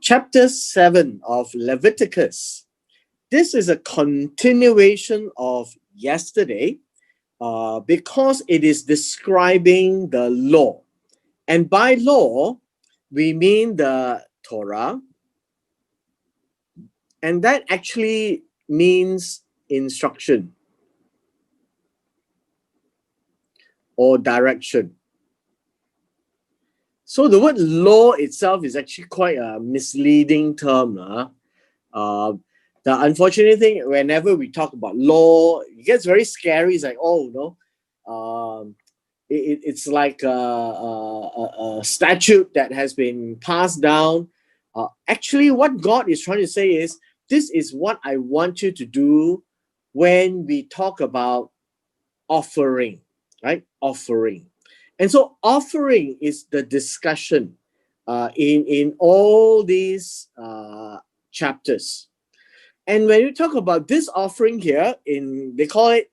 Chapter 7 of Leviticus. This is a continuation of yesterday because it is describing the law. And by law, we mean the Torah. And that actually means instruction or direction. So the word law itself is actually quite a misleading term. The unfortunate thing, whenever we talk about law, it gets very scary. It's like, it's like a statute that has been passed down. Actually, what God is trying to say is, this is what I want you to do when we talk about offering, right? Offering. And so offering is the discussion in all these chapters. And when you talk about this offering here, they call it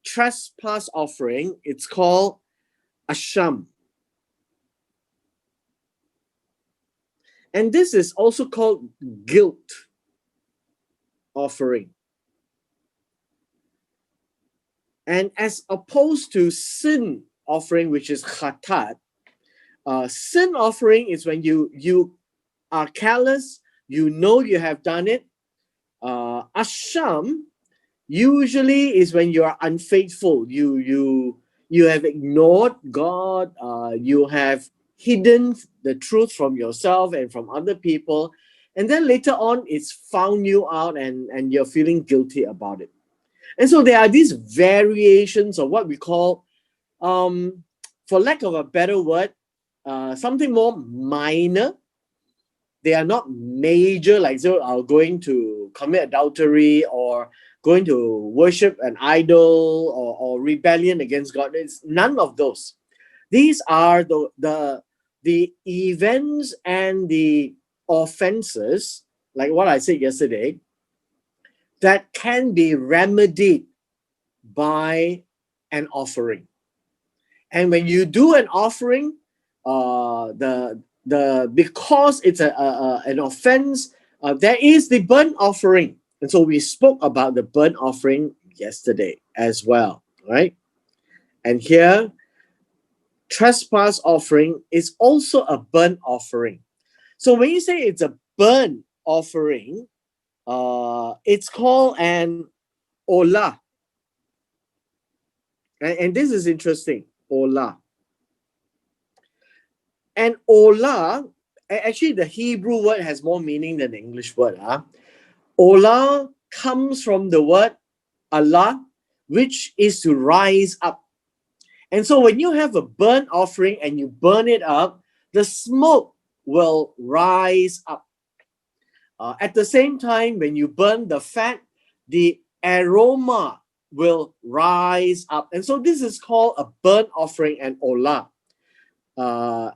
trespass offering. It's called asham. And this is also called guilt offering. And as opposed to sin offering, which is khatat, sin offering is when you are careless, you know you have done it. Asham usually is when you are unfaithful. You have ignored God. You have hidden the truth from yourself and from other people. And then later on, it's found you out and you're feeling guilty about it. And so there are these variations of what we call, for lack of a better word, something more minor. They are not major, like going to commit adultery or going to worship an idol or rebellion against God. It's none of those. These are the events and the offenses, like what I said yesterday, that can be remedied by an offering. And when you do an offering, because it's an offense, there is the burnt offering. And so we spoke about the burnt offering yesterday as well, right? And here, trespass offering is also a burnt offering. So when you say it's a burnt offering, it's called an olah. And this is interesting, olah. And olah, actually the Hebrew word has more meaning than the English word. Olah comes from the word Allah, which is to rise up. And so when you have a burnt offering and you burn it up, the smoke will rise up. At the same time, when you burn the fat, the aroma will rise up. And so this is called a burnt offering and olah.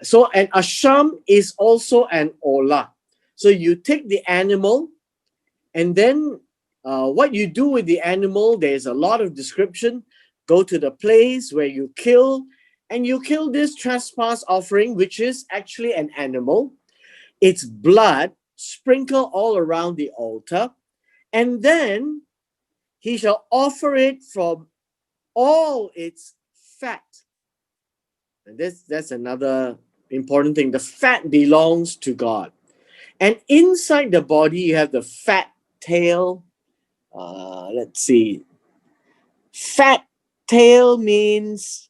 So an asham is also an olah. So you take the animal, and then what you do with the animal, there's a lot of description. Go to the place where you kill, and you kill this trespass offering, which is actually an animal. Its blood sprinkle all around the altar, and then he shall offer it from all its fat. And that's another important thing. The fat belongs to God. And inside the body, you have the fat tail. Let's see. Fat tail means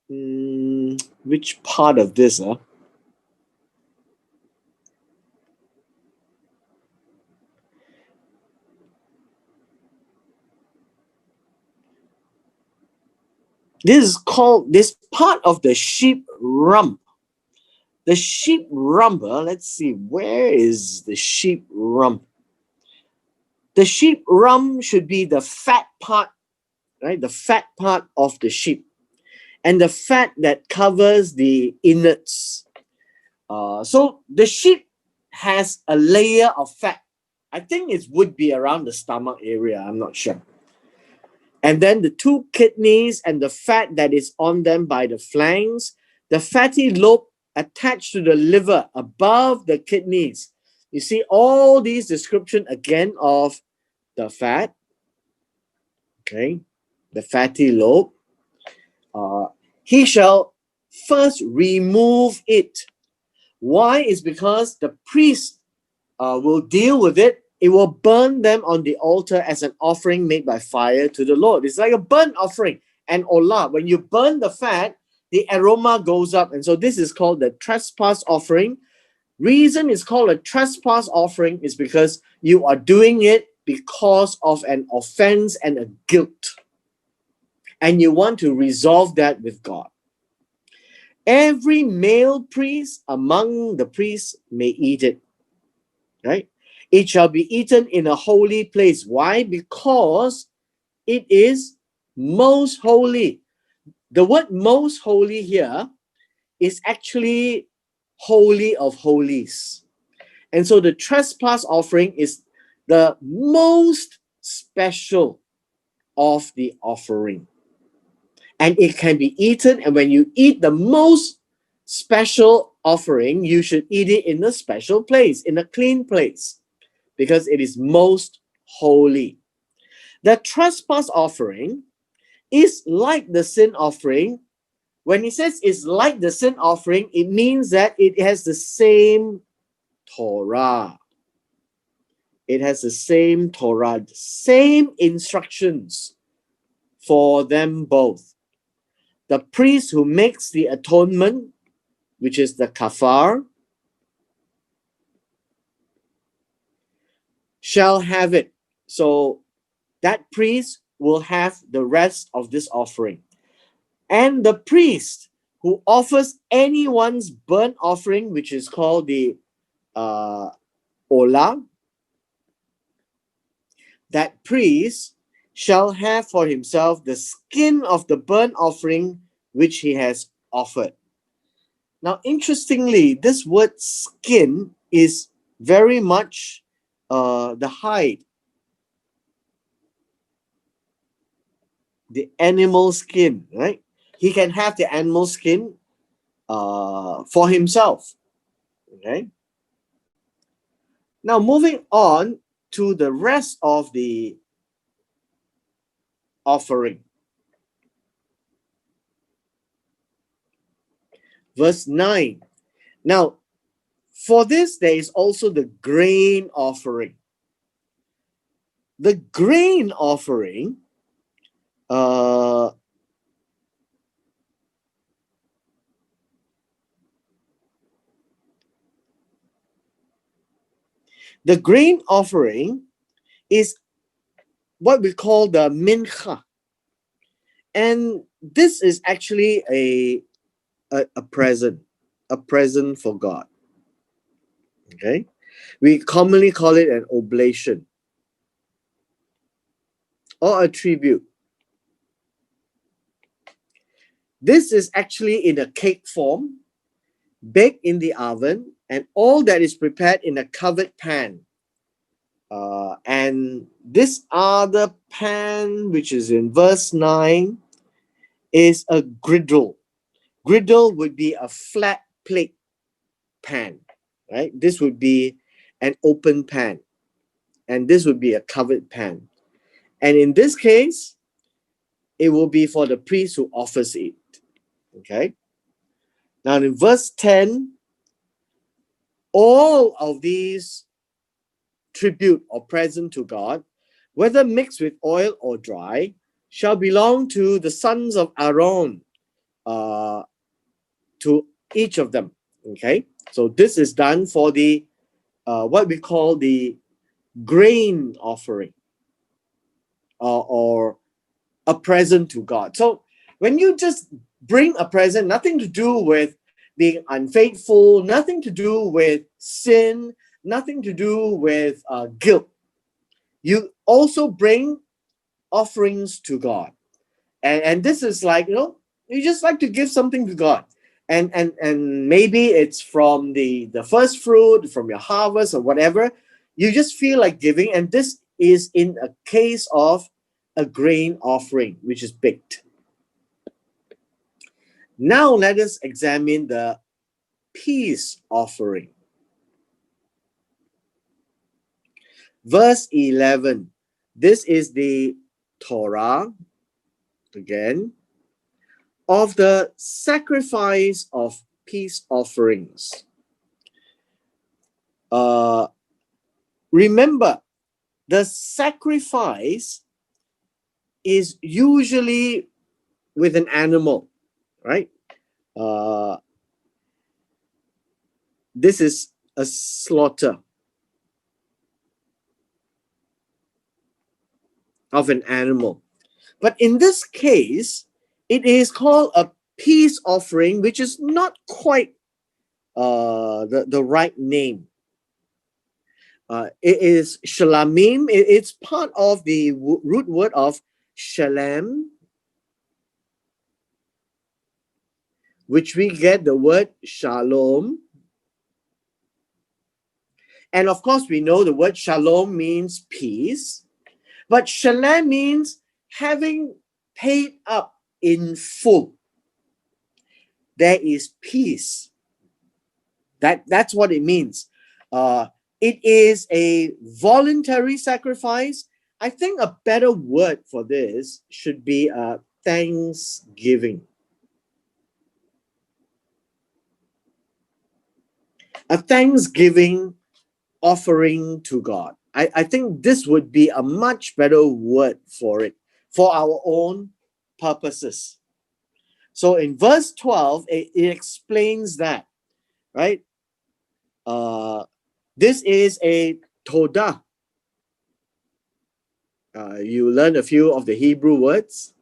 which part of this? This is called, this part of the sheep rump. The sheep rump, let's see, where is the sheep rump? The sheep rump should be the fat part, right? The fat part of the sheep. And the fat that covers the innards. So the sheep has a layer of fat. I think it would be around the stomach area, I'm not sure. And then the two kidneys and the fat that is on them by the flanks, the fatty lobe attached to the liver above the kidneys. You see all these description again of the fat, okay, the fatty lobe. He shall first remove it. Why? Is because the priest will deal with it. It will burn them on the altar as an offering made by fire to the Lord. It's like a burnt offering. And olah, when you burn the fat, the aroma goes up. And so this is called the trespass offering. Reason it's called a trespass offering is because you are doing it because of an offense and a guilt. And you want to resolve that with God. Every male priest among the priests may eat it. Right? It shall be eaten in a holy place. Why? Because it is most holy. The word most holy here is actually holy of holies. And so the trespass offering is the most special of the offering. And it can be eaten. And when you eat the most special offering, you should eat it in a special place, in a clean place, because it is most holy. The trespass offering is like the sin offering. When he says it's like the sin offering, it means that it has the same Torah. It has the same Torah, same instructions for them both. The priest who makes the atonement, which is the kafar, shall have it. So that priest will have the rest of this offering. And the priest who offers anyone's burnt offering, which is called the olah, that priest shall have for himself the skin of the burnt offering which he has offered. Now, interestingly, this word skin is very much the hide, the animal skin, right? He can have the animal skin for himself, okay? Now, moving on to the rest of the offering. Verse 9. Now, for this, there is also the grain offering. The grain offering the grain offering is what we call the mincha. And this is actually a present for God. Okay? We commonly call it an oblation or a tribute. This is actually in a cake form, baked in the oven, and all that is prepared in a covered pan. And this other pan, which is in verse 9, is a griddle. Griddle would be a flat plate pan, right? This would be an open pan, and this would be a covered pan. And in this case, it will be for the priest who offers it. Okay. Now in verse 10, all of these tribute or present to God, whether mixed with oil or dry, shall belong to the sons of Aaron, to each of them. Okay. So this is done for the what we call the grain offering, or a present to God. So when you just bring a present, nothing to do with being unfaithful, nothing to do with sin, nothing to do with guilt. You also bring offerings to God. And this is like, you just like to give something to God. And maybe it's from the first fruit, from your harvest or whatever. You just feel like giving. And this is in a case of a grain offering, which is baked. Now let us examine the peace offering. Verse 11. This is the Torah, again, of the sacrifice of peace offerings. Remember, the sacrifice is usually with an animal, right? This is a slaughter of an animal. But in this case, it is called a peace offering, which is not quite the right name. It is shalamim. It's part of the root word of shalem, which we get the word shalom. And of course, we know the word shalom means peace. But shalem means having paid up in full. There is peace. That's what it means. It is a voluntary sacrifice. I think a better word for this should be thanksgiving. A thanksgiving offering to God. I think this would be a much better word for it, for our own purposes. So in verse 12, it explains that, right? This is a todah. You learn a few of the Hebrew words.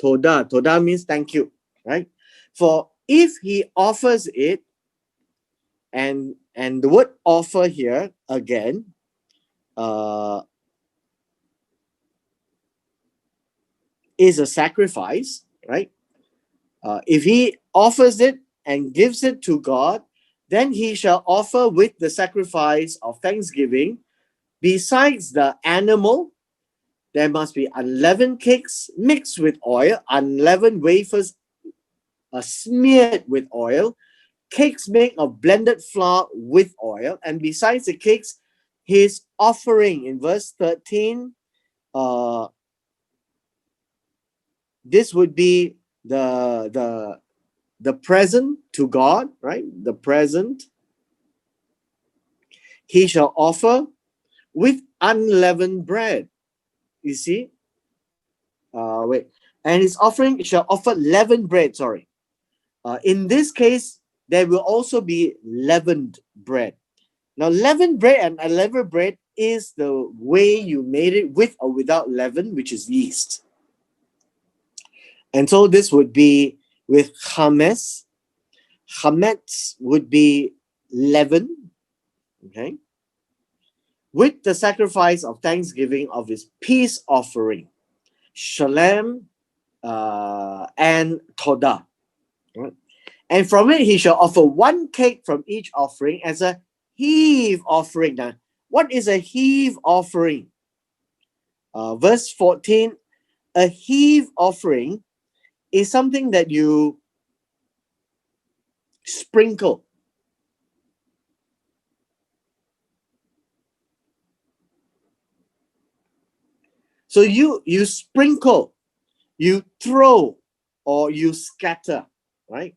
Todah. Todah means thank you, right? For if he offers it, and the word offer here again, is a sacrifice, right? If he offers it and gives it to God, then he shall offer with the sacrifice of thanksgiving, besides the animal, there must be unleavened cakes mixed with oil, unleavened wafers smeared with oil, cakes made of blended flour with oil, and besides the cakes, his offering in verse 13, this would be the present to God, right? The present. He shall offer with unleavened bread. You see? Wait. And his offering shall offer leavened bread, sorry. In this case, there will also be leavened bread. Now, leavened bread and unleavened bread is the way you made it with or without leaven, which is yeast. And so this would be with chametz. Chametz would be leaven, okay? With the sacrifice of thanksgiving of his peace offering, shalem and todah. Right? And from it he shall offer one cake from each offering as a heave offering. Now, what is a heave offering? Verse 14, a heave offering is something that you sprinkle. So you sprinkle, you throw, or you scatter, right?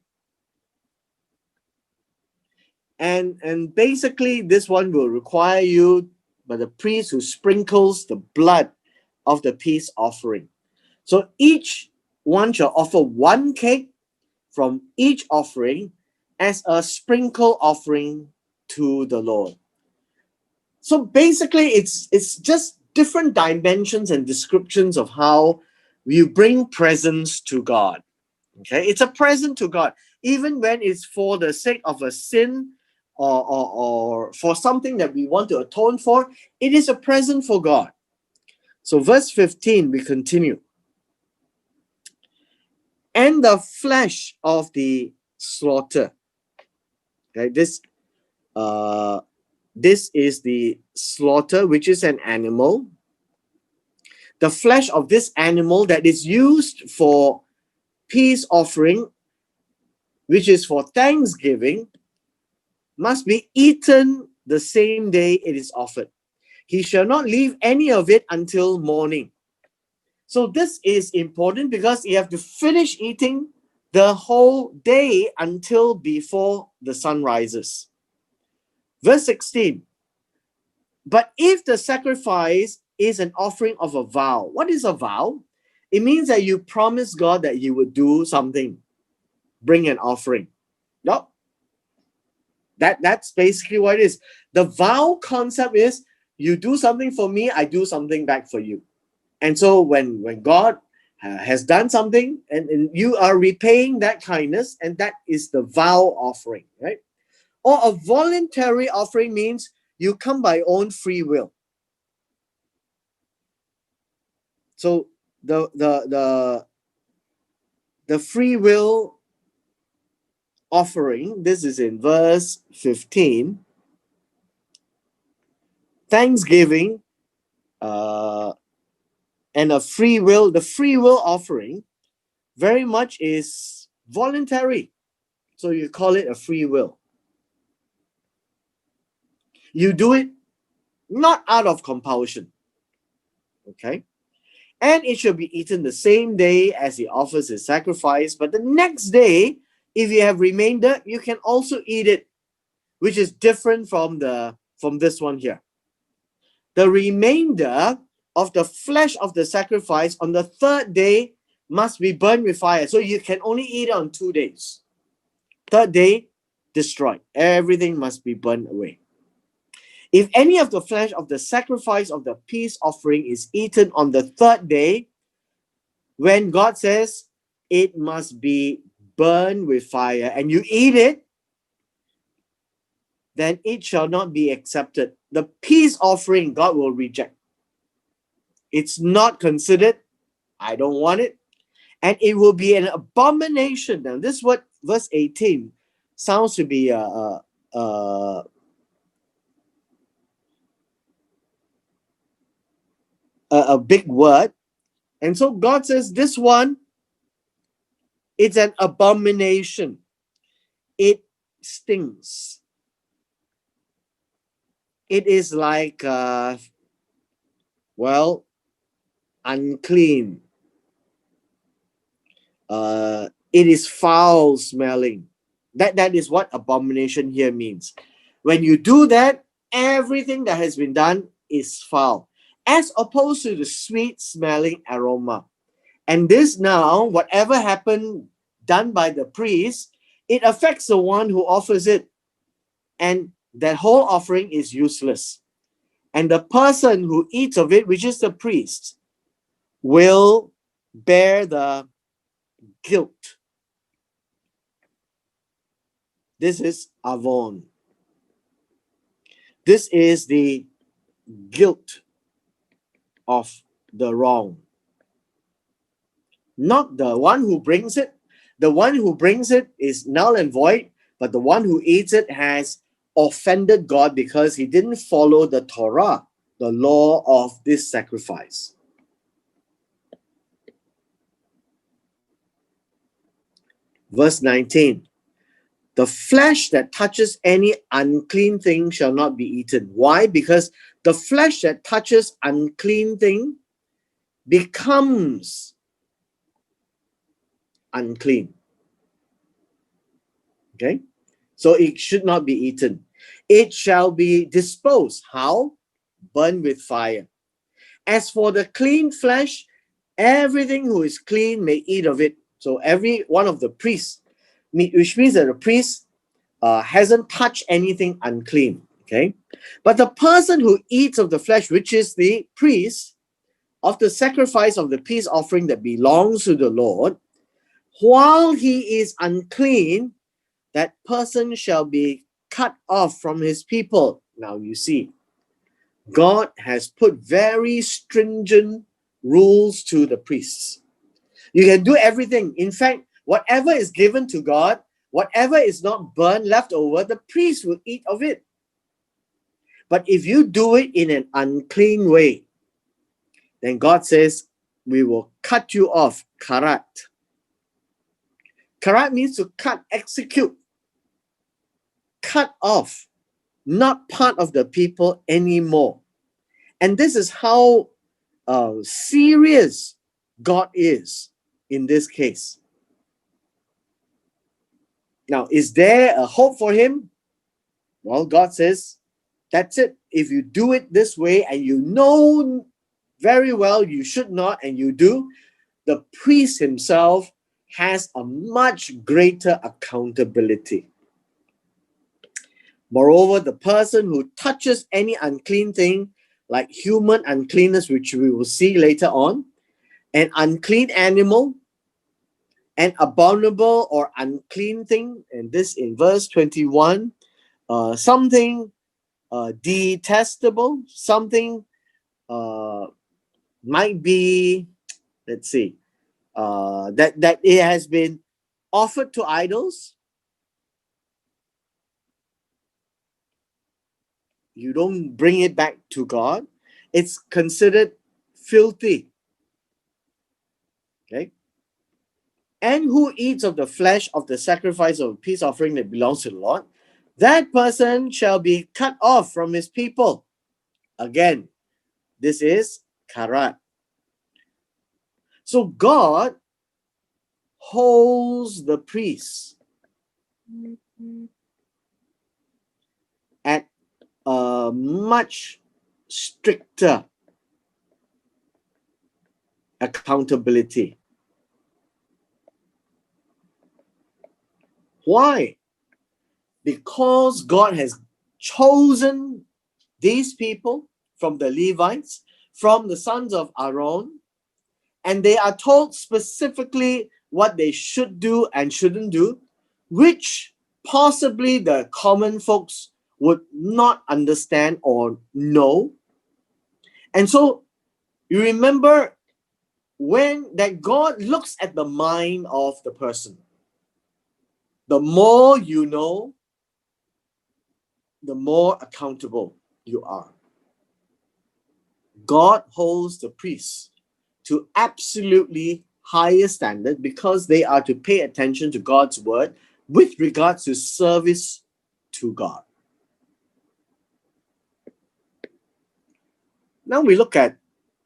And basically this one will require you, but the priest who sprinkles the blood of the peace offering. So each one shall offer one cake from each offering as a sprinkle offering to the Lord. So basically it's just different dimensions and descriptions of how you bring presents to God. Okay, it's a present to God, even when it's for the sake of a sin or for something that we want to atone for. It is a present for God. So verse 15, we continue. And the flesh of the slaughter. Okay, this is the slaughter, which is an animal. The flesh of this animal that is used for peace offering, which is for thanksgiving, must be eaten the same day it is offered. he shall not leave any of it until morning. So this is important because you have to finish eating the whole day until before the sun rises. Verse 16. But if the sacrifice is an offering of a vow, what is a vow? It means that you promise God that you would do something, bring an offering. No, that's basically what it is. The vow concept is you do something for me, I do something back for you. And so when God has done something and you are repaying that kindness, and that is the vow offering, right? Or a voluntary offering means you come by own free will. So the free will offering, this is in verse 15. Thanksgiving and the free will offering very much is voluntary. So you call it a free will. You do it not out of compulsion. Okay? And it should be eaten the same day as he offers his sacrifice. But the next day, if you have remainder, you can also eat it, which is different from this one here. The remainder of the flesh of the sacrifice on the third day must be burned with fire. So you can only eat it on 2 days. Third day, destroyed. Everything must be burned away. If any of the flesh of the sacrifice of the peace offering is eaten on the third day, when God says it must be burned with fire, and you eat it, then it shall not be accepted. The peace offering God will reject. It's not considered. I don't want it. And it will be an abomination. Now, this is what verse 18 sounds to be a big word. And so God says this one, it's an abomination. It stings. It is like, unclean. It is foul smelling. That is what abomination here means. When you do that, everything that has been done is foul, as opposed to the sweet smelling aroma. And this now, whatever happened done by the priest, it affects the one who offers it. And that whole offering is useless. And the person who eats of it, which is the priest, will bear the guilt. This is avon. This is the guilt of the wrong. Not the one who brings it. The one who brings it is null and void, but the one who eats it has offended God because he didn't follow the Torah, the law of this sacrifice. Verse 19. The flesh that touches any unclean thing shall not be eaten. Why? Because the flesh that touches unclean thing becomes unclean. Okay? So it should not be eaten. It shall be disposed. How? Burned with fire. As for the clean flesh, everything who is clean may eat of it. So every one of the priests, which means that the priest hasn't touched anything unclean. Okay? But the person who eats of the flesh, which is the priest, of the sacrifice of the peace offering that belongs to the Lord, while he is unclean, that person shall be cut off from his people. Now you see, God has put very stringent rules to the priests. You can do everything. In fact, whatever is given to God, whatever is not burned left over, the priest will eat of it. But if you do it in an unclean way, then God says, we will cut you off. Karat. Karat means to cut, execute. Cut off. Not part of the people anymore. And this is how serious God is in this case. Now, is there a hope for him? Well, God says, that's it. If you do it this way and you know very well you should not and you do, the priest himself has a much greater accountability. Moreover, the person who touches any unclean thing, like human uncleanness, which we will see later on, an unclean animal, an abominable or unclean thing, and this in verse 21, something detestable, something might be, let's see, that it has been offered to idols. You don't bring it back to God. It's considered filthy. Okay? And who eats of the flesh of the sacrifice of a peace offering that belongs to the Lord, that person shall be cut off from his people. Again, this is karat. So God holds the priests at a much stricter accountability. Why? Because God has chosen these people from the Levites, from the sons of Aaron, and they are told specifically what they should do and shouldn't do, which possibly the common folks would not understand or know. And so you remember when that God looks at the mind of the person. The more you know, the more accountable you are. God holds the priests to absolutely higher standard because they are to pay attention to God's word with regards to service to God. Now we look at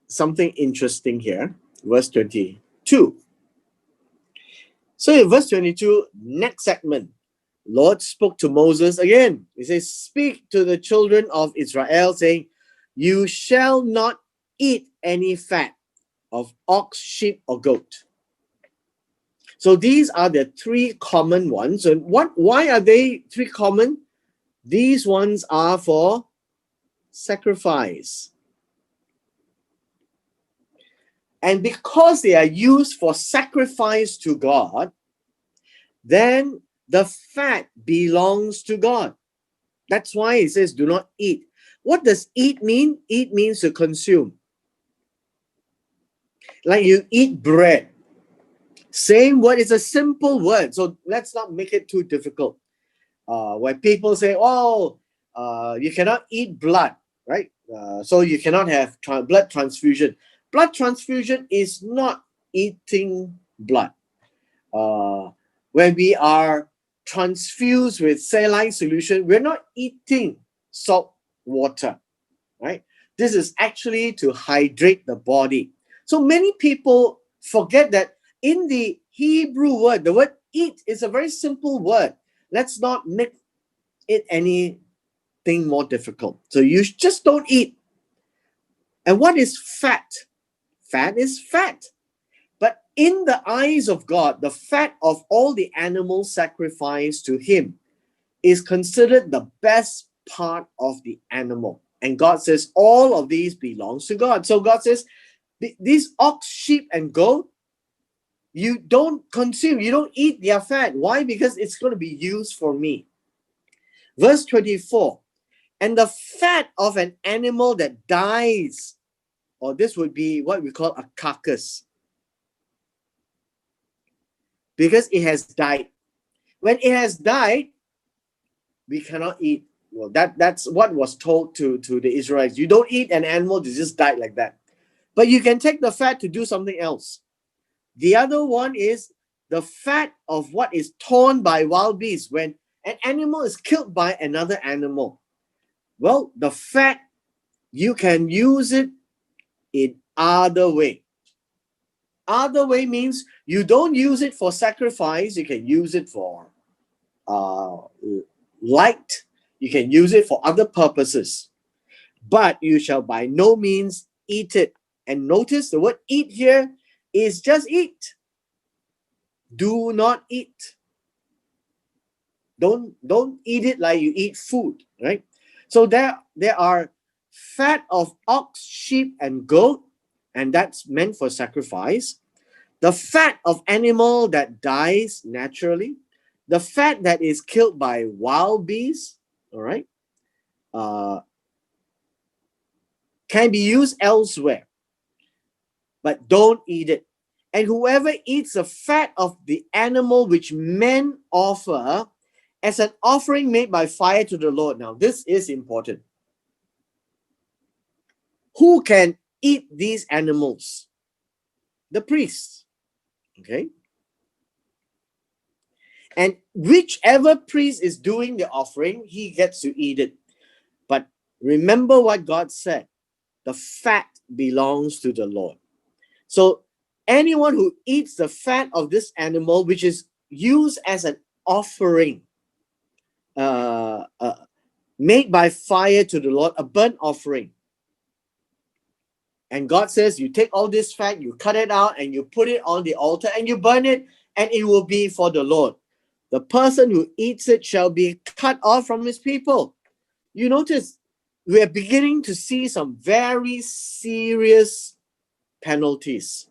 something interesting here, verse 22. So in verse 22, next segment, Lord spoke to Moses again. He says, speak to the children of Israel, saying, you shall not eat any fat of ox, sheep, or goat. So these are the three common ones. And why are they three common? These ones are for sacrifice. And because they are used for sacrifice to God, then the fat belongs to God. That's why it says do not eat. What does eat mean? Eat means to consume. Like you eat bread. Same word, it's a simple word. So let's not make it too difficult. When people say, oh, you cannot eat blood, right? So you cannot have blood transfusion. Blood transfusion is not eating blood. When we are transfused with saline solution, we're not eating salt water, right? This is actually to hydrate the body. So many people forget that in the Hebrew word, the word eat is a very simple word. Let's not make it anything more difficult. So you just don't eat. And what is fat? Fat is fat. But in the eyes of God, the fat of all the animals sacrificed to him is considered the best part of the animal. And God says all of these belongs to God. So God says, these ox, sheep, and goat, you don't consume, you don't eat their fat. Why? Because it's going to be used for me. Verse 24, and the fat of an animal that dies, or this would be what we call a carcass, because it has died. When it has died, we cannot eat. Well, that's what was told to the Israelites. You don't eat an animal that just died like that. But you can take the fat to do something else. The other one is the fat of what is torn by wild beasts. When an animal is killed by another animal, well, the fat you can use it in other way. Other way means you don't use it for sacrifice. You can use it for light. You can use it for other purposes. But you shall by no means eat it. And notice the word eat here is just eat. Do not eat. Don't eat it like you eat food, right? So there are fat of ox, sheep, and goat, and that's meant for sacrifice. The fat of animal that dies naturally, the fat that is killed by wild beasts, all right, can be used elsewhere, but don't eat it. And whoever eats the fat of the animal which men offer as an offering made by fire to the Lord. Now, this is important. Who can eat these animals? The priests. Okay. And whichever priest is doing the offering, he gets to eat it. But remember what God said, the fat belongs to the Lord. So anyone who eats the fat of this animal, which is used as an offering, made by fire to the Lord, a burnt offering. And God says, you take all this fat, you cut it out, and you put it on the altar, and you burn it, and it will be for the Lord. The person who eats it shall be cut off from his people. You notice, we are beginning to see some very serious penalties.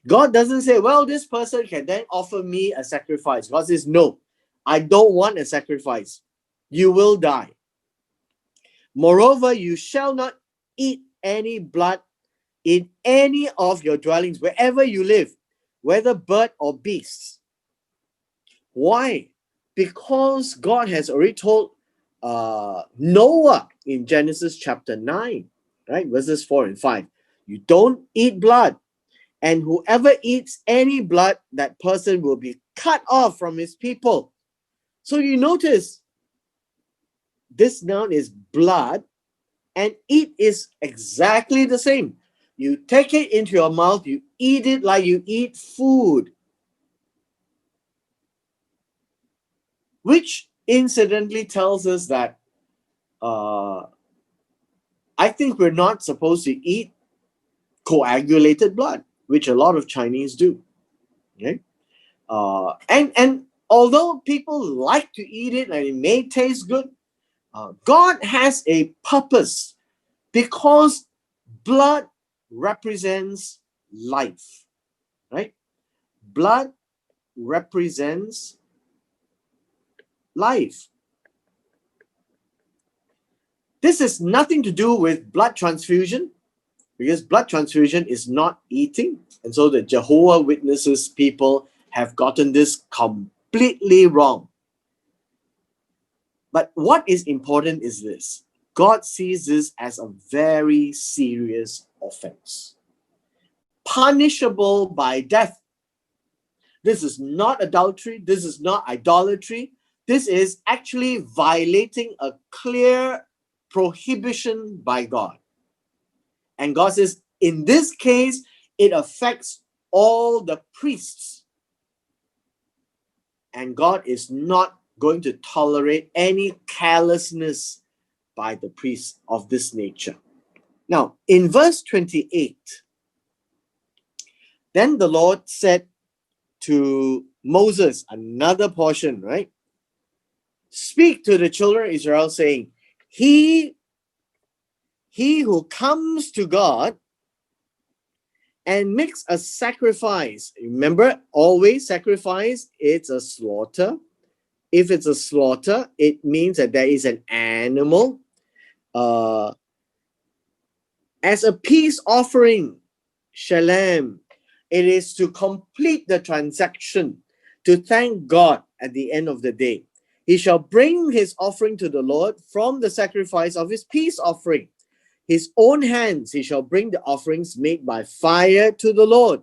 God doesn't say, well, this person can then offer me a sacrifice. God says, no, I don't want a sacrifice. You will die. Moreover, you shall not eat any blood in any of your dwellings, wherever you live, whether bird or beast. Why? Because God has already told Noah in Genesis chapter 9, right? Verses 4 and 5. You don't eat blood. And whoever eats any blood, that person will be cut off from his people. So you notice, this noun is blood, and eat is exactly the same. You take it into your mouth, you eat it like you eat food. Which incidentally tells us that I think we're not supposed to eat coagulated blood, which a lot of Chinese do. Okay? And although people like to eat it and it may taste good, God has a purpose, because blood represents life, right? Blood represents life. This has nothing to do with blood transfusion, because blood transfusion is not eating. And so the Jehovah Witnesses people have gotten this completely wrong. But what is important is this: God sees this as a very serious offense, punishable by death. This is not adultery. This is not idolatry. This is actually violating a clear prohibition by God. And God says, in this case, it affects all the priests. And God is not going to tolerate any carelessness by the priests of this nature. Now, in verse 28, then the Lord said to Moses, another portion, right? Speak to the children of Israel, saying, He who comes to God and makes a sacrifice. Remember, always sacrifice, it's a slaughter. If it's a slaughter, it means that there is an animal as a peace offering, shalom. It is to complete the transaction, to thank God at the end of the day. He shall bring his offering to the Lord from the sacrifice of his peace offering. His own hands he shall bring the offerings made by fire to the Lord.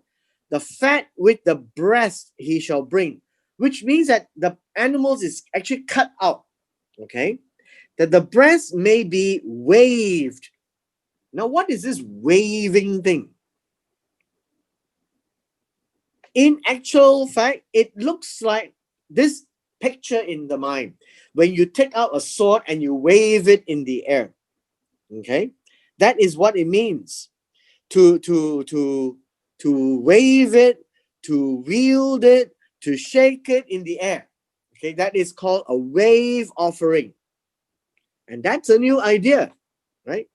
The fat with the breast he shall bring, which means that the animals is actually cut out. Okay. that the breast may be waved. Now, what is this waving thing? In actual fact, it looks like this picture in the mind. When you take out a sword and you wave it in the air. Okay? That is what it means. To wave it, to wield it, to shake it in the air. Okay, that is called a wave offering. And that's a new idea, right?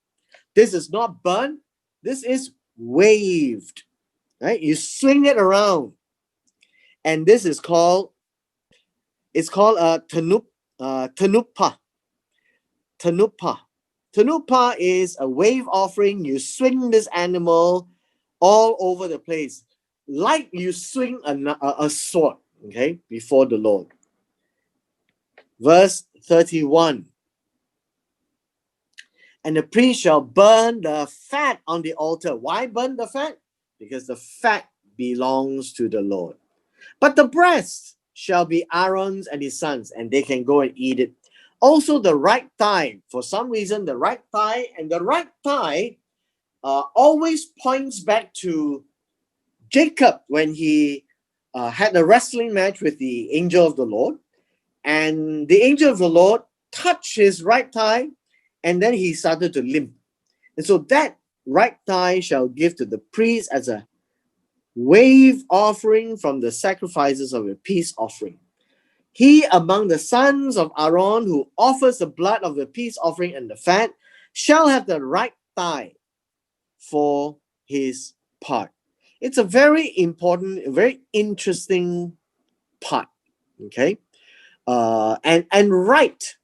This is not burnt, this is waved, right? You swing it around. And this is called, it's called a tanupa. Tanupa. Tanupa is a wave offering. You swing this animal all over the place, like you swing a sword, okay, before the Lord. Verse 31. And the priest shall burn the fat on the altar. Why burn the fat? Because the fat belongs to the Lord. But the breast shall be Aaron's and his sons, and they can go and eat it. Also the right thigh. For some reason, the right thigh, and the right thigh always points back to Jacob when he had a wrestling match with the angel of the Lord. And the angel of the Lord touched his right thigh, and then he started to limp. And so that right thigh shall give to the priest as a wave offering from the sacrifices of a peace offering. He among the sons of Aaron who offers the blood of the peace offering and the fat shall have the right thigh for his part. It's a very important, very interesting part. Okay, and right.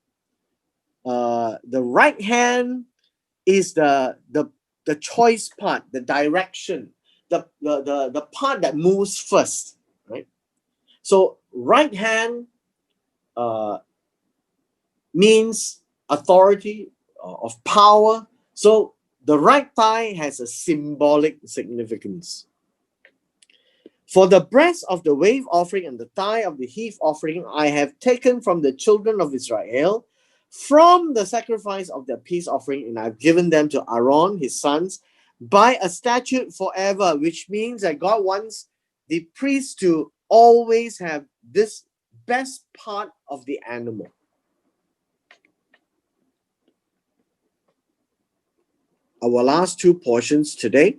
The right hand is the choice part, the direction, the part that moves first, right? So right hand means authority, of power. So the right thigh has a symbolic significance. For the breast of the wave offering and the thigh of the heave offering I have taken from the children of Israel, from the sacrifice of their peace offering, and I've given them to Aaron, his sons, by a statute forever, which means that God wants the priest to always have this best part of the animal. Our last two portions today.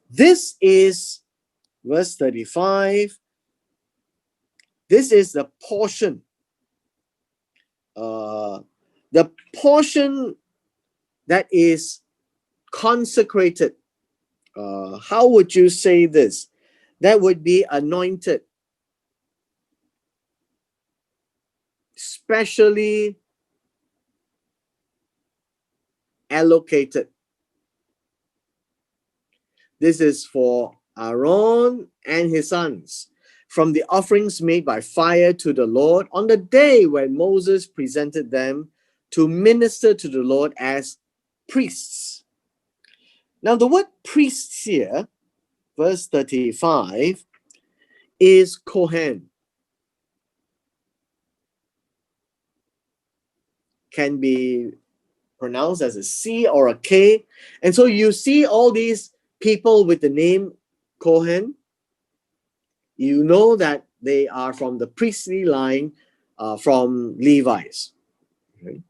This is verse 35. This is the portion. The portion that is consecrated. How would you say this? That would be anointed, specially allocated. This is for Aaron and his sons, from the offerings made by fire to the Lord on the day when Moses presented them to minister to the Lord as priests. Now, the word priests here, verse 35, is Kohen. Can be pronounced as a C or a K. And so you see all these people with the name Kohen. You know that they are from the priestly line, from Levites. Okay.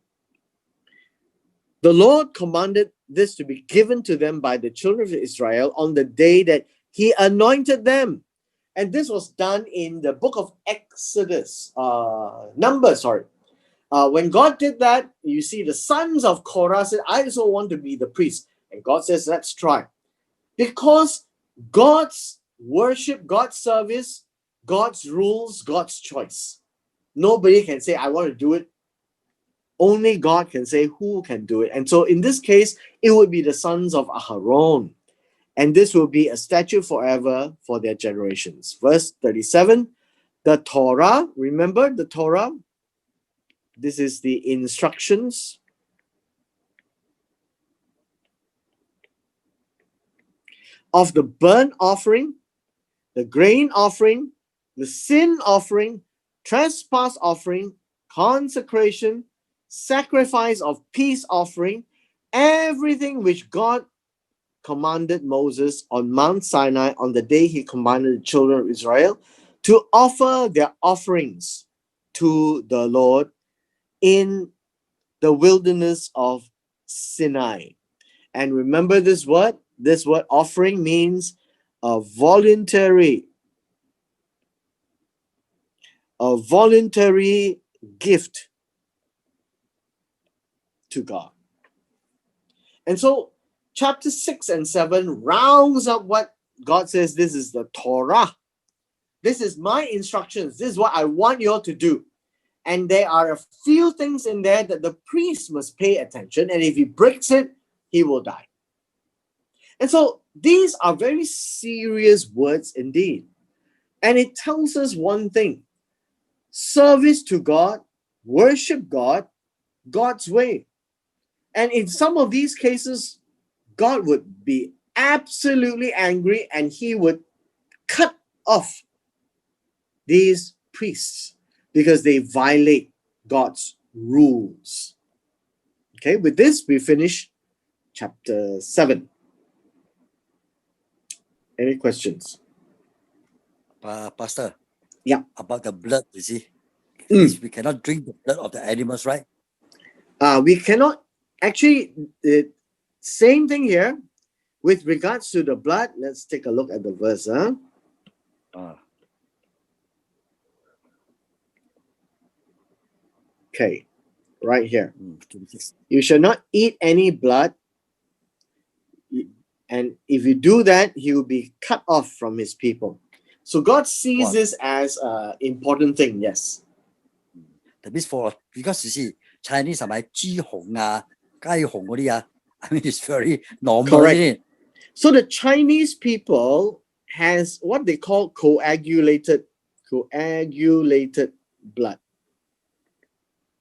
The Lord commanded this to be given to them by the children of Israel on the day that he anointed them. And this was done in the book of Exodus, Numbers, sorry. When God did that, you see the sons of Korah said, I also want to be the priest. And God says, let's try. Because God's worship, God's service, God's rules, God's choice. Nobody can say, I want to do it. Only God can say who can do it. And so in this case, it would be the sons of Aaron. And this will be a statute forever for their generations. Verse 37, the Torah, remember the Torah? This is the instructions. Of the burnt offering, the grain offering, the sin offering, trespass offering, consecration, sacrifice of peace offering, everything which God commanded Moses on Mount Sinai on the day he commanded the children of Israel to offer their offerings to the Lord in the wilderness of Sinai. And remember this word offering means a voluntary gift to God. And so chapter 6 and 7 rounds up what God says. This is the Torah. This is my instructions. This is what I want you all to do. And there are a few things in there that the priest must pay attention. And if he breaks it, he will die. And so these are very serious words indeed. And it tells us one thing: service to God, worship God, God's way. And in some of these cases, God would be absolutely angry and he would cut off these priests because they violate God's rules. Okay, with this, we finish chapter 7. Any questions? Pastor? Yeah. About the blood, you see. We cannot drink the blood of the animals, right? We cannot. Actually, same thing here. With regards to the blood, let's take a look at the verse. Okay, right here. 26. You shall not eat any blood. And if you do that, he will be cut off from his people. So God sees this as an important thing, yes. That means because you see, Chinese are like 豬紅啊、雞紅嗰啲啊, I mean, it's very normal. Correct. Isn't it? So the Chinese people has what they call coagulated blood.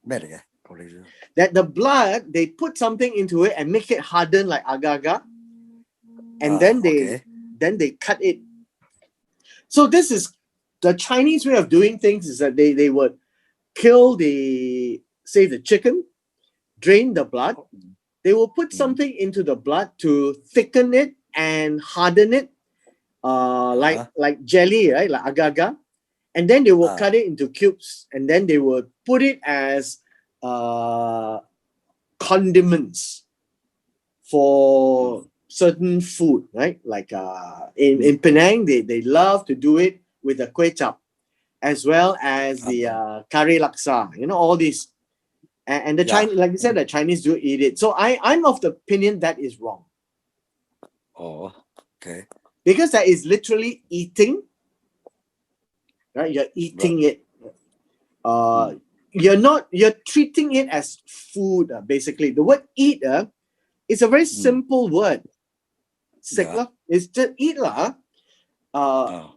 That the blood, they put something into it and make it harden like agar-agar. And then they cut it. So this is the Chinese way of doing things, is that they would kill the chicken, drain the blood. They will put something into the blood to thicken it and harden it, like jelly, right? Like agar-agar. And then they will cut it into cubes, and then they will put it as condiments for certain food, right? Like in Penang, they love to do it with the kway chap, as well as the curry laksa, all these. And the Chinese, like you said, the Chinese do eat it. So I'm of the opinion that is wrong. Oh, okay. Because that is literally eating, right? You're eating it. You're treating it as food, basically. The word eat is a very simple word. It's just eat. And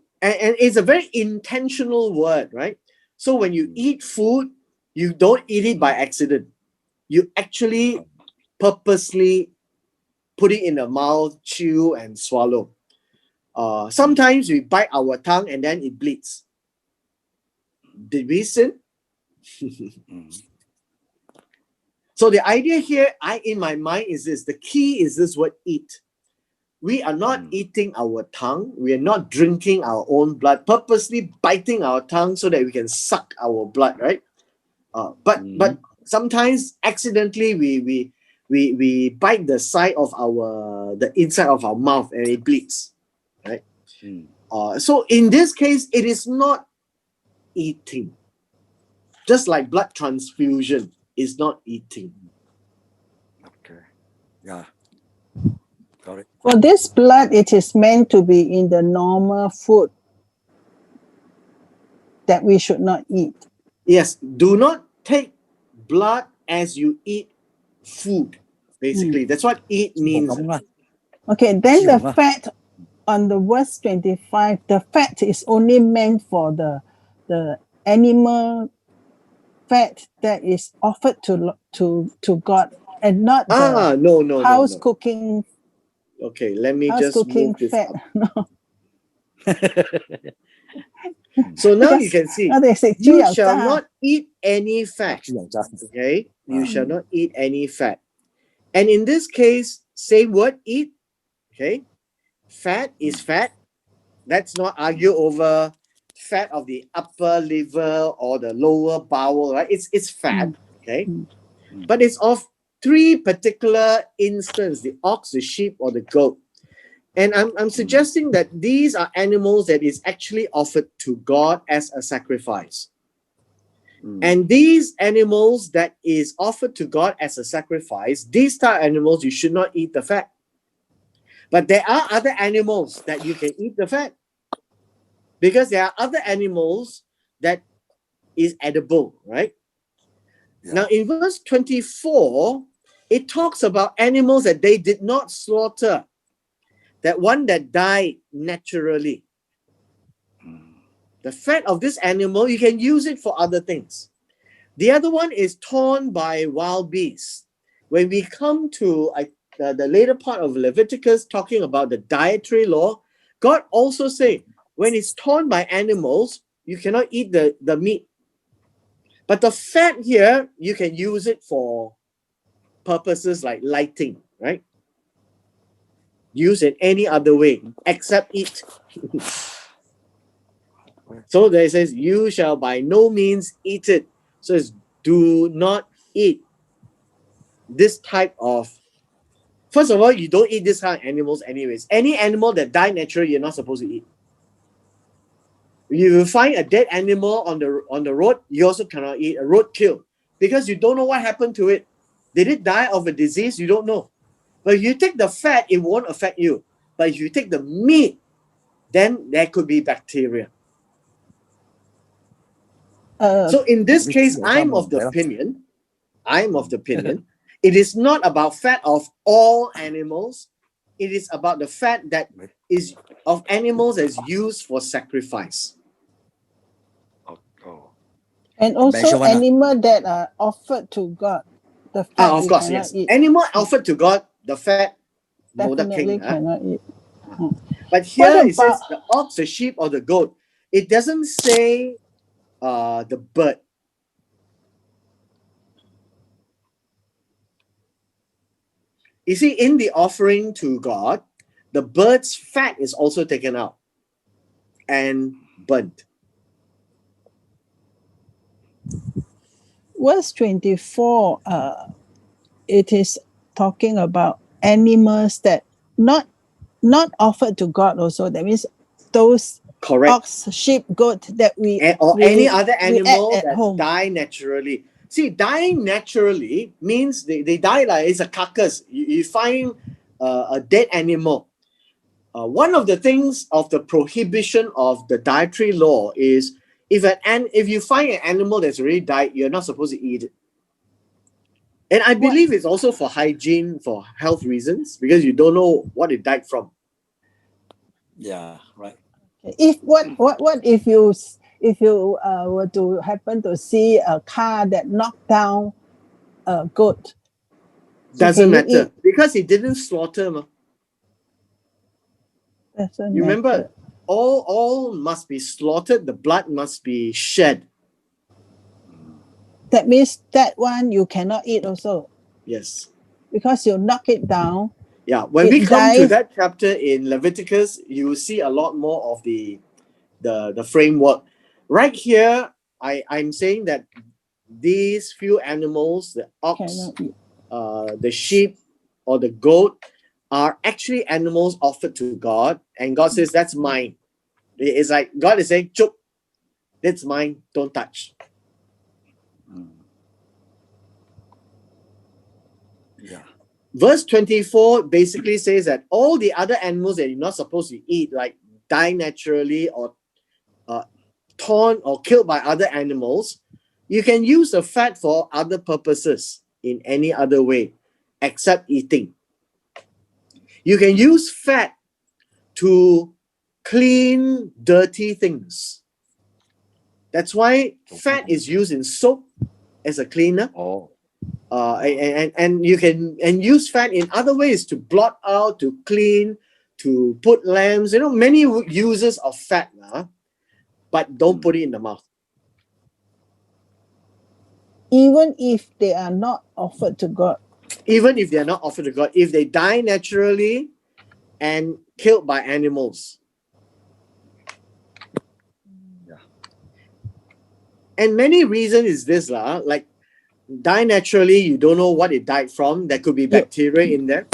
it's a very intentional word, right? So when you eat food, you don't eat it by accident. You actually purposely put it in the mouth, chew, and swallow. Sometimes we bite our tongue and then it bleeds. Did we sin? So the idea here, in my mind, is this: the key is this word eat. We are not eating our tongue. We are not drinking our own blood, purposely biting our tongue so that we can suck our blood, right? But sometimes accidentally we bite the side of the inside of our mouth and it bleeds, right? So in this case, it is not eating. Just like blood transfusion is not eating. Okay. Yeah. Got it. For this blood, it is meant to be in the normal food that we should not eat. Yes, do not take blood as you eat food. Basically, that's what eat means. Okay, then the fat on the verse 25, the fat is only meant for the animal fat that is offered to God, and not the no. cooking. Okay, let me just move this fat. up. No. So now you can see, 我哋食豬 you 油 shall 渣， not eat any fat. 豬油渣 Okay, you shall not eat any fat. And in this case, same word, eat. Okay, fat is fat. Let's not argue over fat of the upper liver or the lower bowel, right? It's fat. Okay, but it's of three particular instances: the ox, the sheep, or the goat. And I'm suggesting that these are animals that is actually offered to God as a sacrifice. And these animals that is offered to God as a sacrifice, these type of animals, you should not eat the fat. But there are other animals that you can eat the fat. Because there are other animals that is edible, right? Yeah. Now in verse 24, it talks about animals that they did not slaughter. That one that died naturally. The fat of this animal, you can use it for other things. The other one is torn by wild beasts. When we come to the later part of Leviticus talking about the dietary law, God also say, when it's torn by animals, you cannot eat the meat. But the fat here, you can use it for purposes like lighting, right? Use it any other way except eat. So there it says, you shall by no means eat it. So it's do not eat this type of. First of all, you don't eat this kind of animals anyways. Any animal that die naturally, you're not supposed to eat. You will find a dead animal on the road, you also cannot eat. A roadkill, because you don't know what happened to it. Did it die of a disease? You don't know. But if you take the fat, it won't affect you. But if you take the meat, then there could be bacteria. So in this case, I'm of the opinion, it is not about fat of all animals. It is about the fat that is of animals as used for sacrifice. and also animal that are offered to God. The fat Of we course, cannot yes. eat. Animal offered to God, the fat, Definitely cannot eat. But here it says the ox, the sheep, or the goat. It doesn't say the bird. You see, in the offering to God, the bird's fat is also taken out and burnt. Verse 24, it is talking about animals that not offered to God also. That means those Correct. ox, sheep, goat that any other animal at that home. die naturally. See, dying naturally means they die like it's a carcass. You find a dead animal. One of the things of the prohibition of the dietary law is if you find an animal that's already died, you're not supposed to eat it. And I believe it's also for hygiene, for health reasons, because you don't know what it died from. Yeah, right. If what if you were to happen to see a car that knocked down a goat? Doesn't matter because he didn't slaughter. You remember, all must be slaughtered. The blood must be shed. That means that one you cannot eat also. Yes. Because you knock it down. Yeah. When we come to that chapter in Leviticus, you will see a lot more of the framework. Right here, I'm saying that these few animals, the ox, the sheep, or the goat, are actually animals offered to God, and God says, that's mine. It's like God is saying, Chup, that's mine, don't touch. Yeah. Verse 24 basically says that all the other animals that you're not supposed to eat, like die naturally or torn or killed by other animals, you can use the fat for other purposes in any other way except eating. You can use fat to clean dirty things. That's why fat is used in soap as a cleaner. And you can use fat in other ways to blot out, to clean, to put lamps. Many uses of fat. but don't put it in the mouth. Even if they are not offered to God. Even if they are not offered to God, if they die naturally and killed by animals. Yeah. And many reasons is this, like die naturally, you don't know what it died from. There could be bacteria in there.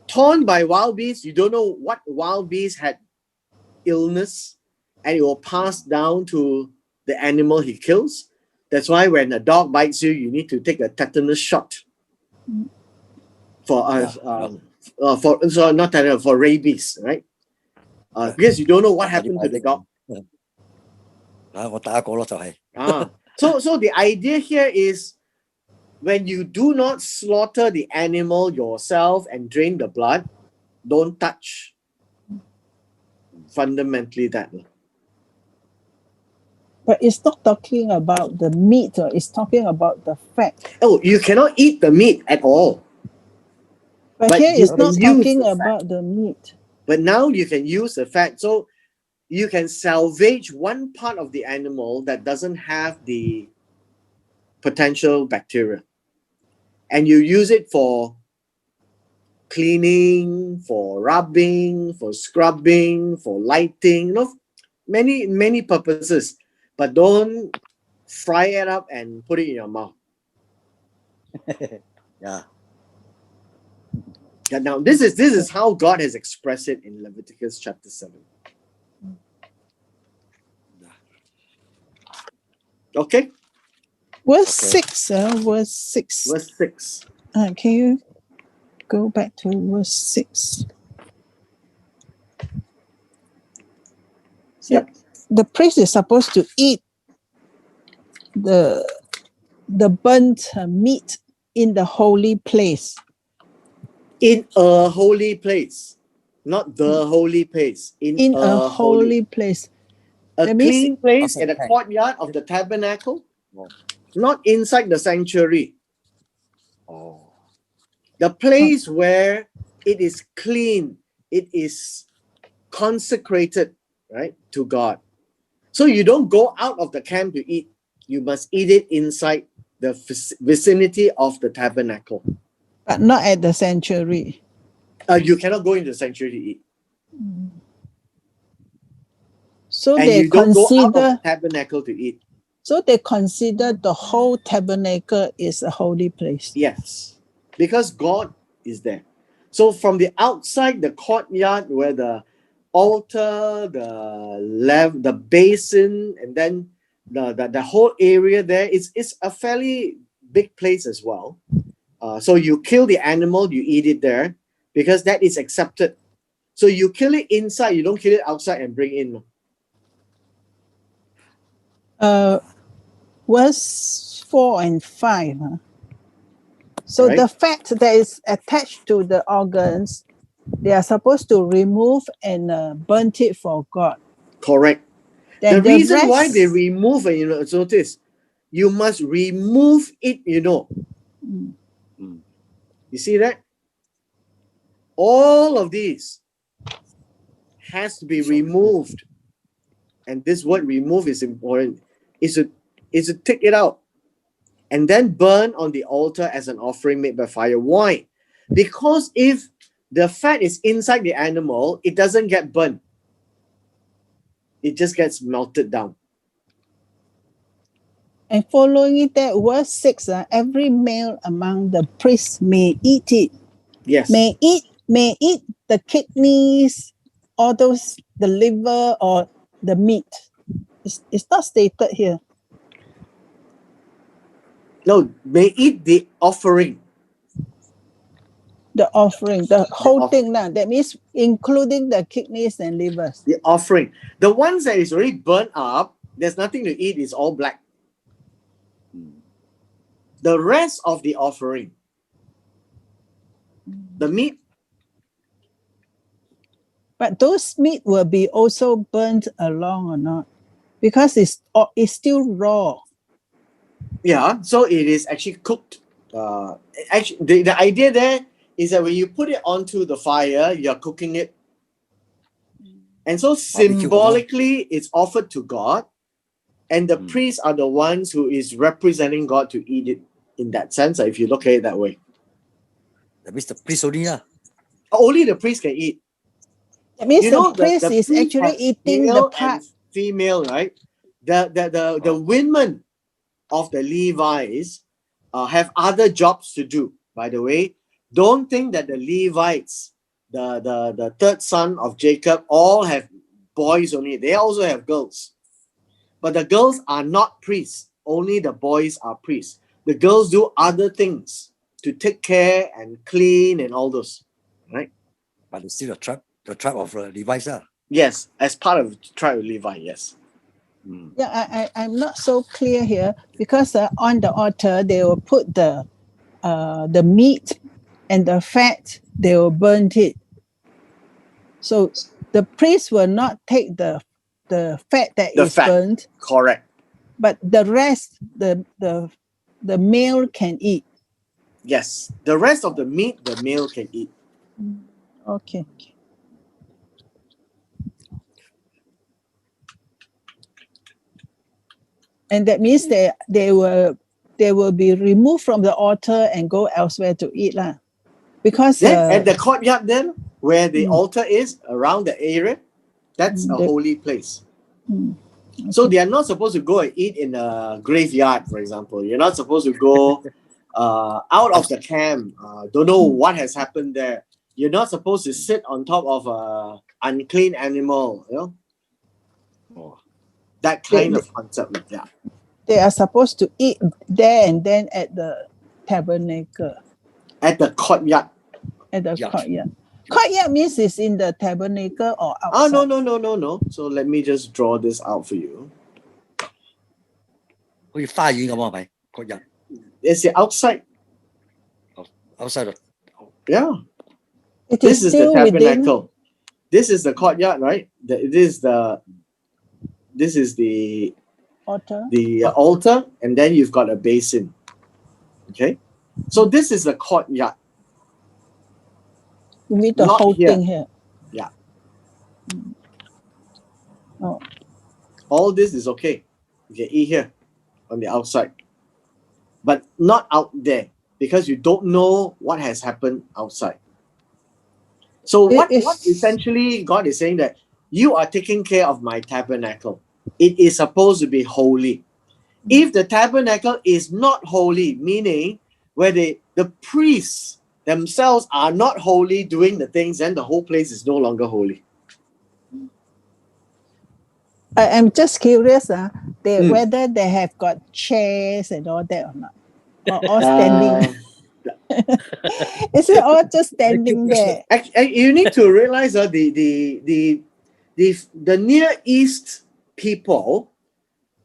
Torn by wild beasts, you don't know what wild beast had illness, and it will pass down to the animal he kills. That's why when a dog bites you, you need to take a tetanus shot for not tetanus, for rabies, right? Because you don't know what happened to the dog. 我打過咯，就係。So the idea here is when you do not slaughter the animal yourself and drain the blood, don't touch. Fundamentally that. But it's not talking about the meat, it's talking about the fat. Oh, you cannot eat the meat at all. But here it's not talking about the meat. But now you can use the fat. So you can salvage one part of the animal that doesn't have the potential bacteria. And you use it for cleaning, for rubbing, for scrubbing, for lighting, many purposes. But don't fry it up and put it in your mouth. Yeah. Now this is how God has expressed it in Leviticus chapter 7. Okay. Verse 6. Verse 6. Verse 6. Can you go back to verse 6? So Yep. the priest is supposed to eat the burnt meat in the holy place. In a holy place. Not the holy place. In a holy place. A That clean place Okay. in the courtyard of the tabernacle. Not inside the sanctuary. Oh. The place where it is clean, it is consecrated, right, to God. So you don't go out of the camp to eat. You must eat it inside the vicinity of the tabernacle. But not at the sanctuary. You cannot go into the sanctuary to eat. So and they you don't go out of consider the tabernacle to eat. so they consider the whole tabernacle is a holy place. Yes, because God is there. So from the outside, the courtyard where the altar, the basin, and then the whole area there is a fairly big place as well. So you kill the animal, you eat it there because that is accepted. So you kill it inside, you don't kill it outside and bring in. Verse 4 and 5. So Right. the fat that is attached to the organs, they are supposed to remove and burn it for God. Correct. Then the reason why rest- they remove, notice, you must remove it, Mm. You see that? All of these has to be removed. And this word remove is important. Is to take it out and then burn on the altar as an offering made by fire. Why? Because if the fat is inside the animal, it doesn't get burned. It just gets melted down. And following that, verse 6, every male among the priests may eat it. Yes. May eat the kidneys, or the liver or the meat. It's not stated here. No, may eat the offering. The offering, the whole thing now. That means including the kidneys and livers. The offering. The ones that is already burnt up, there's nothing to eat, it's all black. The rest of the offering, the meat. But those meat will be also burnt along or not? Because it's still raw. Yeah, so it is actually cooked. Actually, the idea there is that when you put it onto the fire, you're cooking it. And so symbolically, it's offered to God, and the priests are the ones who is representing God to eat it in that sense, if you look at it that way. That means the priest only lah. Only the priest can eat. That means You the know, priest is priest actually has eating the male part. and female, right? The women of the Levites have other jobs to do. By the way, don't think that the Levites, the third son of Jacob, all have boys only. They also have girls. But the girls are not priests. Only the boys are priests. The girls do other things to take care and clean and all those, right? But it's still the tribe of Levites lah. Yes, as part of the tribe of Levi, yes. Yeah, I'm not so clear here because on the altar they will put the meat and the fat, they will burn it. So the priest will not take the fat that is burnt. Correct. But the rest, the male can eat. Yes, the rest of the meat the male can eat. Okay. And that means they will be removed from the altar and go elsewhere to eat lah. Because then at the courtyard, then where the altar is around the area, that's a holy place. Okay. So they are not supposed to go and eat in a graveyard, for example. You're not supposed to go out of the camp. Don't know what has happened there. You're not supposed to sit on top of a unclean animal. You know, that kind of concept. Yeah. They are supposed to eat there and then at the tabernacle. At the courtyard. At the courtyard. Courtyard means it's in the tabernacle or outside? No. So let me just draw this out for you. It's the outside. Outside. Yeah. This is the tabernacle. Within... This is the courtyard, right? This is the altar. The altar, and then you've got a basin. Okay. So this is the courtyard. You mean the whole thing here? Yeah. Oh. All this is okay. You can eat here on the outside. But not out there, because you don't know what has happened outside. So what essentially God is saying that you are taking care of my tabernacle. It is supposed to be holy. If the tabernacle is not holy, meaning where the priests themselves are not holy doing the things, then the whole place is no longer holy. I'm just curious whether they have got chairs and all that or not. Or all standing. Is it all just standing there? You need to realize the Near East people,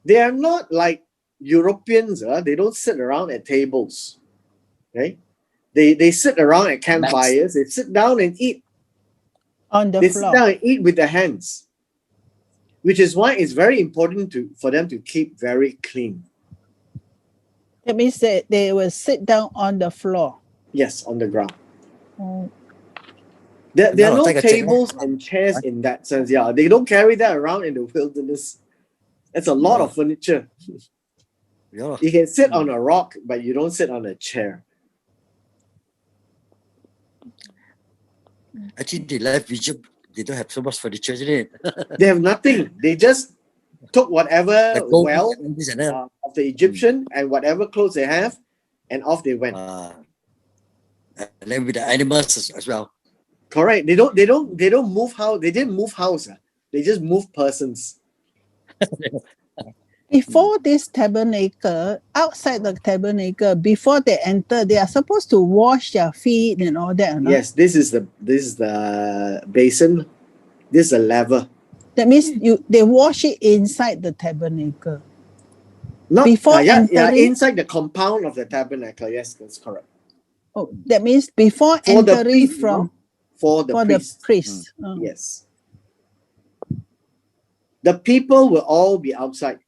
they are not like Europeans. They don't sit around at tables. Okay? They sit around at campfires. They sit down and eat. On the floor. They sit down and eat with their hands. Which is why it's very important for them to keep very clean. That means that they will sit down on the floor. Yes, on the ground. Oh. There are no tables and chairs in that sense. Yeah, they don't carry that around in the wilderness. That's a lot of furniture. You can sit on a rock, but you don't sit on a chair. Actually, they left Egypt. They don't have so much furniture, isn't it? They have nothing. They just took whatever wealth of the Egyptian and whatever clothes they have, and off they went. And then with the animals as well. Correct. They don't move house. They didn't move house. They just moved persons. Before this tabernacle, outside the tabernacle, before they enter, they are supposed to wash their feet and all that. No? Yes, this is the basin. This is a laver. That means they wash it inside the tabernacle. Not before entering, inside the compound of the tabernacle. Yes, that's correct. Oh, that means before entering for the priest. Oh. Yes. The people will all be outside.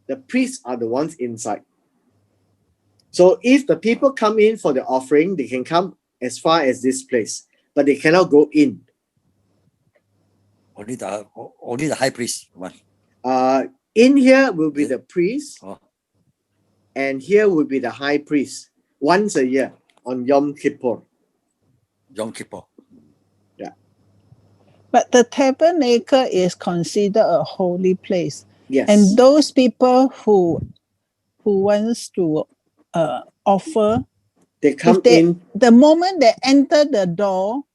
The priests are the ones inside. So if the people come in for the offering, they can come as far as this place, but they cannot go in. only the high priest one. In here will be the priest, Oh, and here will be the high priest once a year on Yom Kippur. Yom Kippur. But the tabernacle is considered a holy place. Yes. And those people who wants to offer, They come if they, in. the moment they enter the door,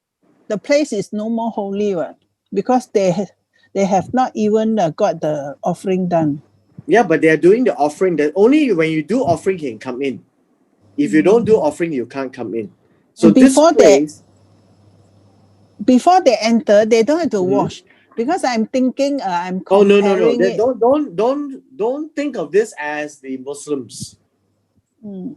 the place is no more holy one, because they have not even got the offering done. Yeah, but they are doing the offering. That only when you do offering you can come in. If you don't do offering, you can't come in. So And this place, before they enter, they don't have to Mhm. wash, because I'm thinking I'm oh no, comparing They it. don't think of this as the Muslims. Mm.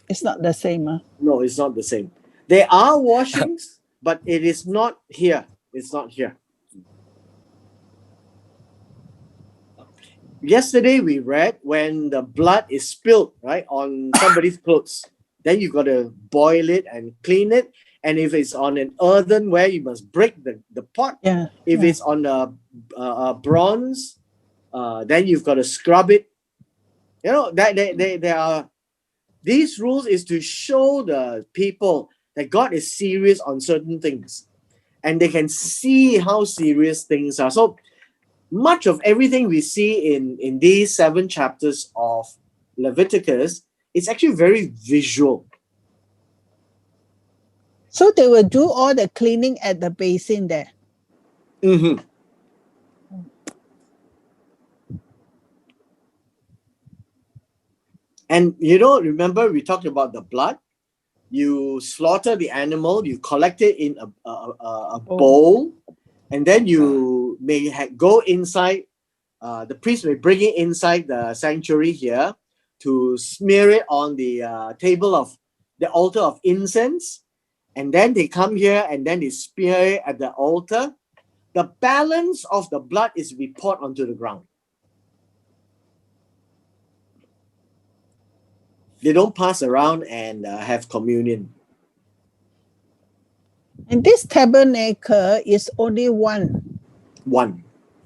It's not the same. No, it's not the same. There are washings, but it is not here. It's not here. Yesterday we read when the blood is spilled, right, on somebody's clothes, then you got to boil it and clean it. And if it's on an earthenware, you must break the pot. Yeah. If yeah. it's on a bronze, then you've got to scrub it. You know, that they are, these rules is to show the people that God is serious on certain things, and they can see how serious things are. So much of everything we see in these 7 chapters of Leviticus is actually very visual. So they will do all the cleaning at the basin there. Mm-hmm. And you know, remember we talked about the blood. You slaughter the animal, you collect it in a bowl, and then you may go inside. The priest may bring it inside the sanctuary here to smear it on the table of the altar of incense, and then they come here and then they spear it at the altar. The balance of the blood is poured onto the ground. They don't pass around and have communion. And this tabernacle is only one. One.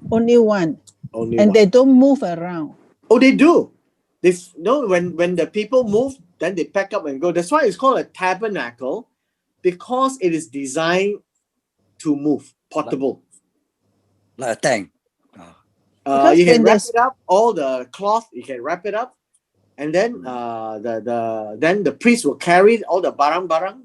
Only one. Only And one. they don't move around. Oh, they do. They no, when the people move, then they pack up and go. That's why it's called a tabernacle, because it is designed to move, portable. Like a tank. Because You can when wrap there's it up, all the cloth, you can wrap it up, and then then the priest will carry all the barang.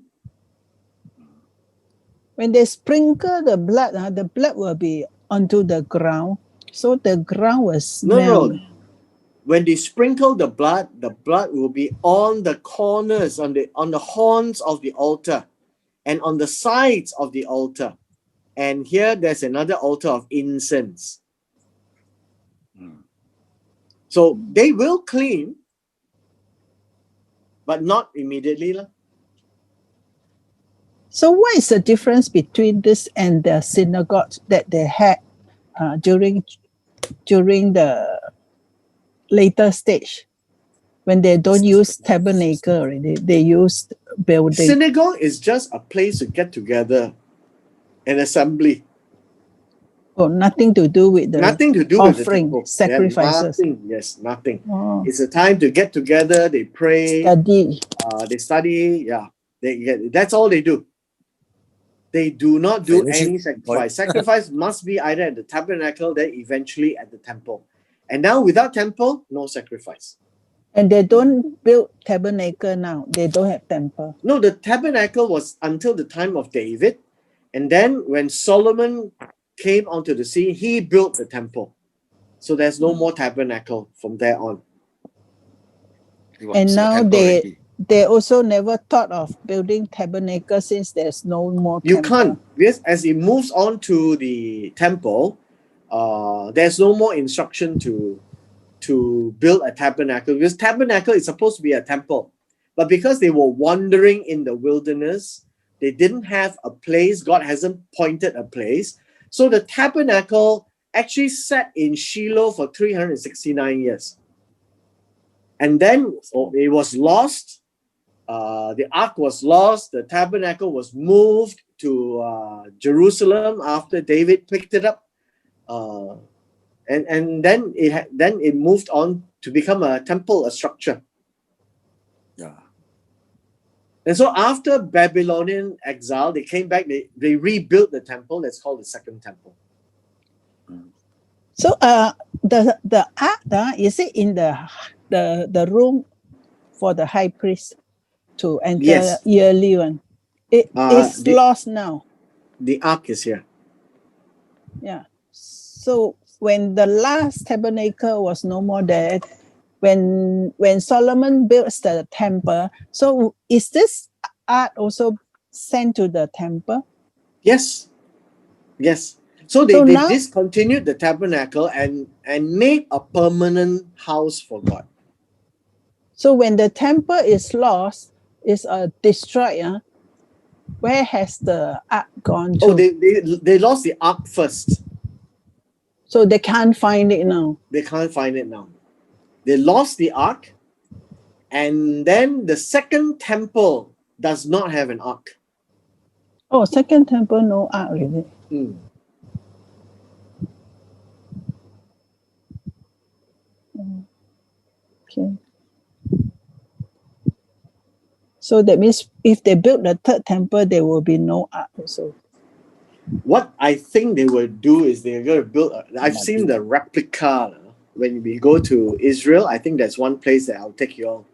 when they sprinkle the blood will be onto the ground, so the ground will smell. No. When they sprinkle the blood will be on the corners, on the horns of the altar, and on the sides of the altar. And here there's another altar of incense. So they will clean, but not immediately. So what is the difference between this and the synagogue that they had during the later stage, when they don't use tabernacle already, they use building? Synagogue is just a place to get together, an assembly. Oh, nothing to do with the Nothing to do with the offering, temple. sacrifices. Yeah, nothing. Yes, nothing. Oh, It's a time to get together. They pray. study. They study. Yeah, that's all they do. They do not do any sacrifice. Sacrifice must be either at the tabernacle, then eventually at the temple. And now without temple, no sacrifice. And they don't build tabernacle now. They don't have temple. No, the tabernacle was until the time of David. And then when Solomon came onto the scene, he built the temple. So there's no more tabernacle from there on. And now they also never thought of building tabernacle, since there's no more You temple. can't. Yes, as it moves on to the temple, there's no more instruction to build a tabernacle, because tabernacle is supposed to be a temple. But because they were wandering in the wilderness, they didn't have a place. God hasn't pointed a place. So the tabernacle actually sat in Shiloh for 369 years. And then it was lost. The ark was lost. The tabernacle was moved to Jerusalem after David picked it up, and then it moved on to become a temple, a structure. Yeah. And so after Babylonian exile, they came back. They rebuilt the temple. That's called the Second Temple. So the ark is it in the room for the high priest to enter Yes. yearly one? It is lost now. The ark is here. Yeah. So when the last tabernacle was no more there, when Solomon built the temple, so is this ark also sent to the temple? Yes. Yes. So they now, discontinued the tabernacle and made a permanent house for God. So when the temple is lost, is destroyed, where has the ark gone to? Oh, they lost the ark first. So they can't find it now. They can't find it now. They lost the ark, and then the second temple does not have an ark. Oh, second temple, no ark really. Okay. So that means if they build the third temple, there will be no ark also. What I think they will do is they're going to build. I've seen the replica. When we go to Israel, I think that's one place that I'll take you all.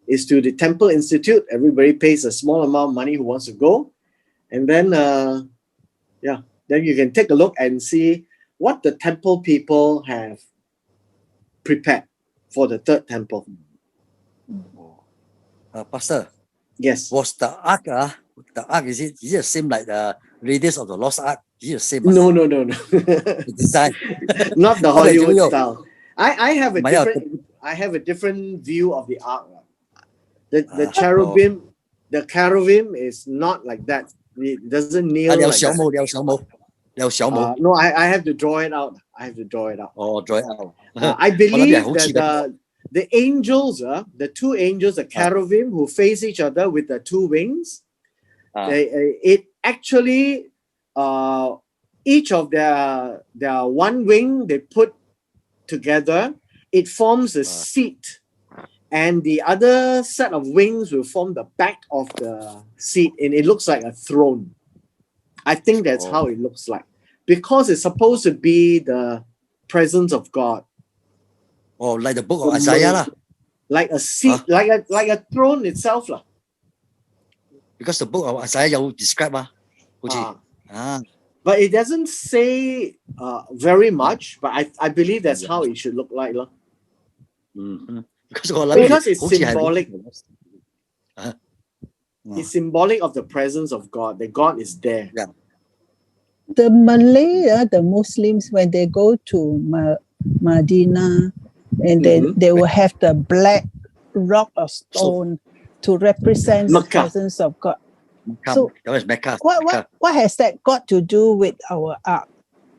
Is to the Temple Institute. Everybody pays a small amount of money who wants to go, and then then you can take a look and see what the temple people have prepared for the third temple. Pastor, Yes. was the ark the ark is it the same like the radius of the lost ark? Is it the same? No. The design. Not the How about Hollywood you? style. I have a different view of the ark. The cherubim, the cherubim is not like that. It doesn't kneel like that. No, I have to draw it out. Oh, draw it out. I believe that the angels, the two angels, the cherubim who face each other with the two wings, it actually each of their one wing they put together, it forms a seat, and the other set of wings will form the back of the seat, and it looks like a throne. I think that's how it looks like, because it's supposed to be the presence of God. Oh, like the book of Isaiah lah. Like a seat, like a throne itself lah. Because the book of Isaiah will describe But it doesn't say very much, but I believe that's how it should look like lah. Because it's symbolic. It's symbolic of the presence of God, that God is there. Yeah. The Malay, the Muslims, when they go to Medina, and then they will have the black rock or stone to represent the presence of God. So that was Mecca. What has that got to do with our ark?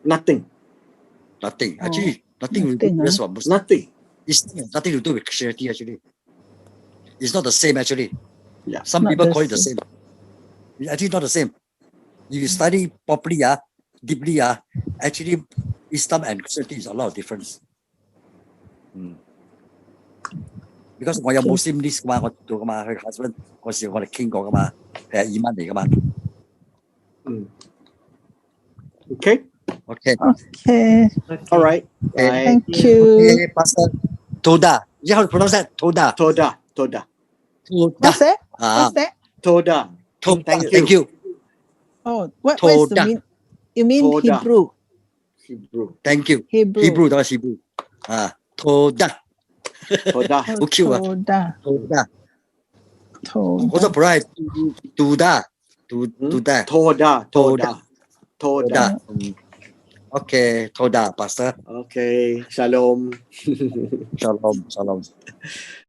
Nothing. Actually, nothing. Nothing. It's nothing to do with Christianity. Actually, it's not the same. Actually, yeah. Some people call it the same. It's actually not the same. If you study properly, deeply, actually, Islam and Christianity is a lot of difference. Because 我有 Muslim list 噶嘛，我做噶嘛，佢 husband 嗰時我哋傾過噶嘛，係移民嚟噶嘛。Okay. All right. Thank you. Okay, Pastor. Toda. You how to pronounce that? Toda. What's that? Toda. Thank you. Oh, what's the mean? You mean Toda. Hebrew. Thank you. Hebrew. That was Hebrew. Toda. Toda. How cute. Toda. Also provide Toda. Toda. Okay, Toda, Pastor. Okay. Shalom. Shalom.